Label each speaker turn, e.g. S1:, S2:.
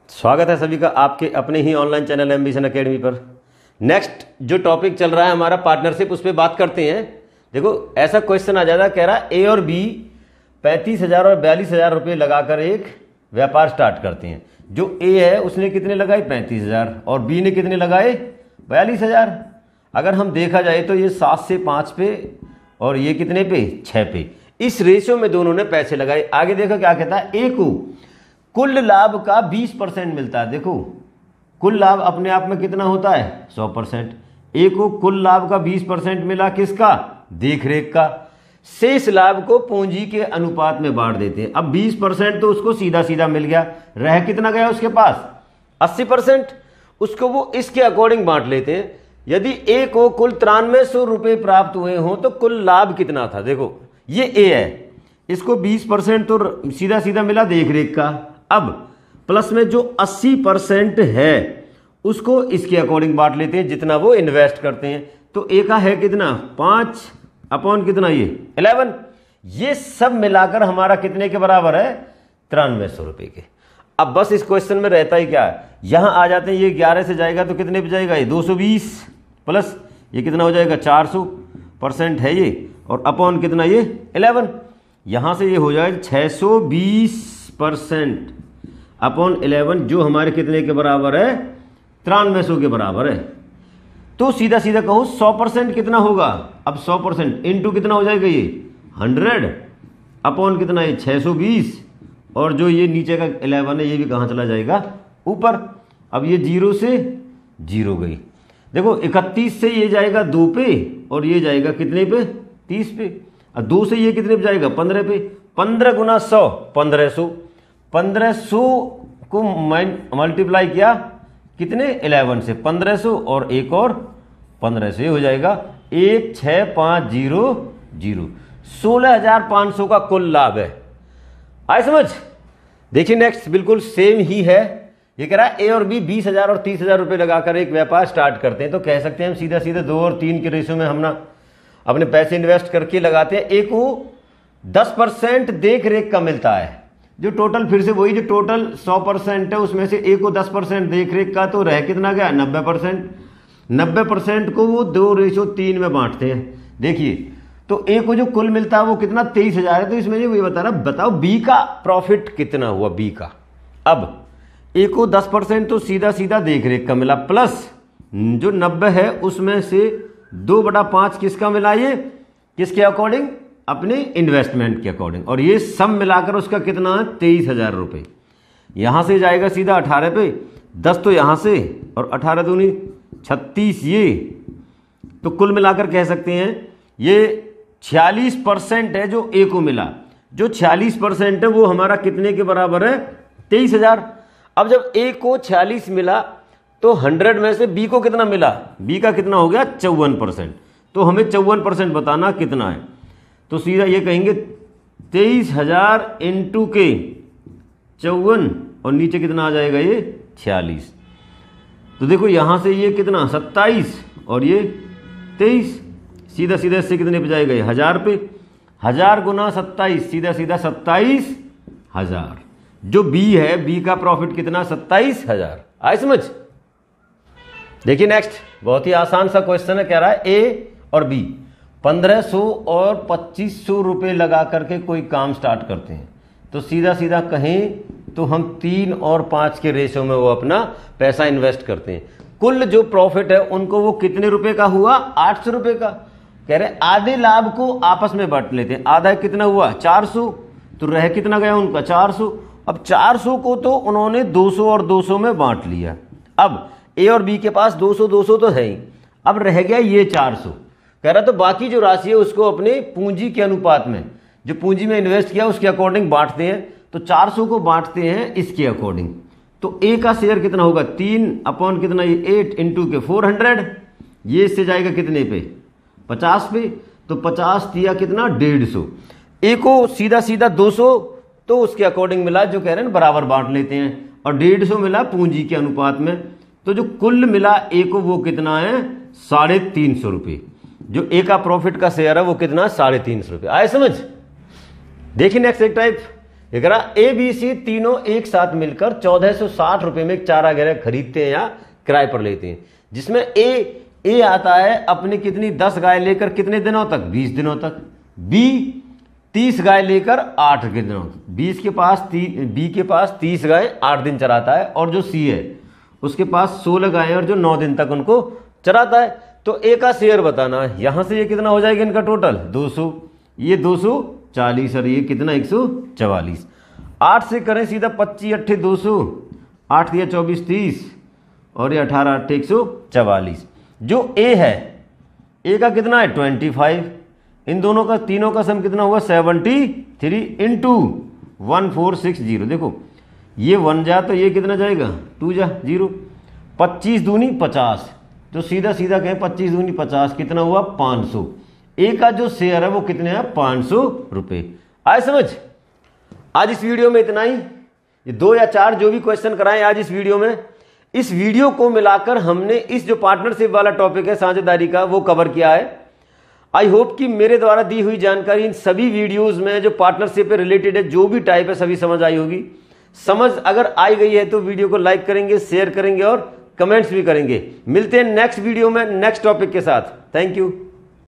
S1: स्वागत है सभी का आपके अपने ही ऑनलाइन चैनल एम्बिशन एकेडमी पर। नेक्स्ट जो टॉपिक चल रहा है हमारा पार्टनरशिप, उस पर बात करते हैं। देखो ऐसा क्वेश्चन आ जाता, कह रहा ए और बी 35,000 और 42,000 रुपये लगाकर एक व्यापार स्टार्ट करते हैं। जो ए है उसने कितने लगाए 35,000 और बी ने कितने लगाए 42,000। अगर हम देखा जाए तो ये 7 से 5 पे और ये कितने पे 6 पे, इस रेशियो में दोनों ने पैसे लगाए। आगे देखो क्या कहता है, ए को कुल लाभ का 20% मिलता है। देखो कुल लाभ अपने आप में कितना होता है 100%। ए को कुल लाभ का 20% मिला, किसका, देखरेख का। शेष लाभ को पूंजी के अनुपात में बांट देते हैं। अब 20% तो उसको सीधा सीधा मिल गया, रह कितना गया उसके पास 80%, उसको वो इसके अकॉर्डिंग बांट लेते हैं। यदि ए को कुल 9300 रुपये प्राप्त हुए हों तो कुल लाभ कितना था। देखो ये ए है, इसको 20% तो सीधा सीधा मिला देखरेख का। अब प्लस में जो 80% है उसको इसके अकॉर्डिंग बांट लेते हैं जितना वो इन्वेस्ट करते हैं। तो ए का है कितना 5 अपॉन कितना ये 11। ये सब मिलाकर हमारा कितने के बराबर है 9300 रुपये के। अब बस इस क्वेश्चन में रहता ही क्या है, यहां आ जाते हैं, ये 11 से जाएगा तो कितने पे जाएगा ये 220 प्लस ये कितना हो जाएगा 400% है ये, और अपॉन कितना ये 11। यहां से ये हो जाएगा 620% अपॉन 11, जो हमारे कितने के बराबर है 9300 के बराबर है। तो सीधा सीधा कहो 100% कितना होगा, अब 100% इंटू कितना हो जाएगा ये 100 अपॉन कितना ये 620, और जो ये नीचे का 11 है ये भी कहाँ चला जाएगा ऊपर। अब ये 0 से 0 गई। देखो 31 से ये जाएगा 2 पे और ये जाएगा कितने पे 30 पे, और 2 से ये कितने पे जाएगा 15 पे। 15 गुना 100 1500, 1500 को मल्टीप्लाई किया कितने 11 से 1500 और एक और 1500, ये हो जाएगा 16500, 16,500 का कुल लाभ है। आए समझ। देखिए नेक्स्ट बिल्कुल सेम ही है। ये कह रहा है ए और बी 20,000 और 30,000 रुपये लगाकर एक व्यापार स्टार्ट करते हैं। तो कह सकते हैं हम सीधा सीधा 2 और 3 के रेशियो में हम अपने पैसे इन्वेस्ट करके लगाते हैं। ए को 10% देख रेख का मिलता है, जो टोटल फिर से वही जो टोटल 100% है उसमें से ए को 10% देख रेख का, तो रह कितना गया 90%। 90% को वो 2:3 में बांटते हैं। देखिए तो ए को जो कुल मिलता है वो कितना 23,000 है। तो इसमें ये बता रहा, बताओ बी का प्रॉफिट कितना हुआ बी का। अब ए को 10% तो सीधा सीधा देख रेख का मिला, प्लस जो 90 है उसमें से 2/5 किसका मिला, ये किसके अकॉर्डिंग अपने इन्वेस्टमेंट के अकॉर्डिंग, और ये सब मिलाकर उसका कितना है 23,000 रुपये। यहां से जाएगा सीधा 18 पे, 10 तो यहां से और 18 दूनी 36, ये तो कुल मिलाकर कह सकते हैं ये 46% है जो ए को मिला। जो 46% है वो हमारा कितने के बराबर है 23,000। अब जब ए को 46 मिला तो 100 में से बी को कितना मिला, बी का कितना हो गया 54%। तो हमें 54% बताना कितना है। तो सीधा ये कहेंगे 23,000 इंटू के 54 और नीचे कितना आ जाएगा ये 46। तो देखो यहां से ये कितना 27 और ये 23, सीधा सीधा इससे कितने पे जाएगा ये 1000 पे। 1000 गुना 27 सीधा सीधा 27,000। जो बी है बी का प्रॉफिट कितना 27,000। आए समझ। देखिए नेक्स्ट बहुत ही आसान सा क्वेश्चन है। कह रहा है ए और बी 1500 और 2500 रुपये लगा करके कोई काम स्टार्ट करते हैं। तो सीधा सीधा कहें तो हम 3 और 5 के रेशियो में वो अपना पैसा इन्वेस्ट करते हैं। कुल जो प्रॉफिट है उनको वो कितने रुपए का हुआ 800 रुपये का। कह रहे आधे लाभ को आपस में बांट लेते हैं। आधा कितना हुआ 400, तो रह कितना गया उनका 400। अब 400 को तो उन्होंने 200 और 200 में बांट लिया। अब ए और बी के पास 200 तो है ही, अब रह गया ये 400। कह रहा तो बाकी जो राशि है उसको अपने पूंजी के अनुपात में, जो पूंजी में इन्वेस्ट किया उसके अकॉर्डिंग बांटते हैं। तो 400 को बांटते हैं इसके अकॉर्डिंग। तो ए का शेयर कितना होगा 3 अपॉन कितना ये 8 इंटू के 400, ये इससे जाएगा कितने पे 50 पे। तो 50 दिया कितना 150। ए को सीधा सीधा 200 तो उसके अकॉर्डिंग मिला, जो कह रहे हैं बराबर बांट लेते हैं, और 150 मिला पूंजी के अनुपात में। तो जो कुल मिला ए को वो कितना है 350 रुपये। जो ए का प्रॉफिट का शेयर है वो कितना 350 रुपये। आए समझ। देखिए नेक्स्ट एक टाइप ये कह रहा ए बी सी तीनों एक साथ मिलकर 1460 रुपए में एक चारा गृह खरीदते हैं या किराए पर लेते हैं, जिसमें ए आता है अपनी कितनी 10 गाय लेकर कितने दिनों तक, 20 दिनों तक, बी 30 गाय लेकर 8 के दिनों तक, बी के पास 30 गाय 8 दिन चराता है, और जो सी है उसके पास 16 गाय और जो 9 दिन तक उनको चराता है। तो ए का शेयर बताना है। यहां से ये कितना हो जाएगा इनका टोटल 200, ये 240 और ये कितना 144। 8 से करें सीधा 25 8 200, 8 या 24 30 और ये 18 8 144। जो ए है, ए का कितना है 25, इन दोनों का तीनों का सम कितना हुआ 73 इंटू 1460। देखो ये 1 जा तो ये कितना जाएगा 2 जा 0, 25 दूनी 50, तो सीधा सीधा कहें 25 दूनी 50 कितना हुआ 500। ए का जो शेयर है वो कितने हैं 500 रुपए। आए समझ? आज इस वीडियो में इतना ही। ये 2 या 4 जो भी क्वेश्चन कराएं आज इस वीडियो में, इस वीडियो को मिलाकर हमने इस जो पार्टनरशिप वाला टॉपिक है साझेदारी का वो कवर किया है। आई होप कि मेरे द्वारा दी हुई जानकारी इन सभी वीडियोस में जो पार्टनरशिप पे रिलेटेड है जो भी टाइप है सभी समझ आई होगी। समझ अगर आई गई है तो वीडियो को लाइक करेंगे, शेयर करेंगे और कमेंट्स भी करेंगे। मिलते हैं नेक्स्ट वीडियो में नेक्स्ट टॉपिक के साथ। Thank you.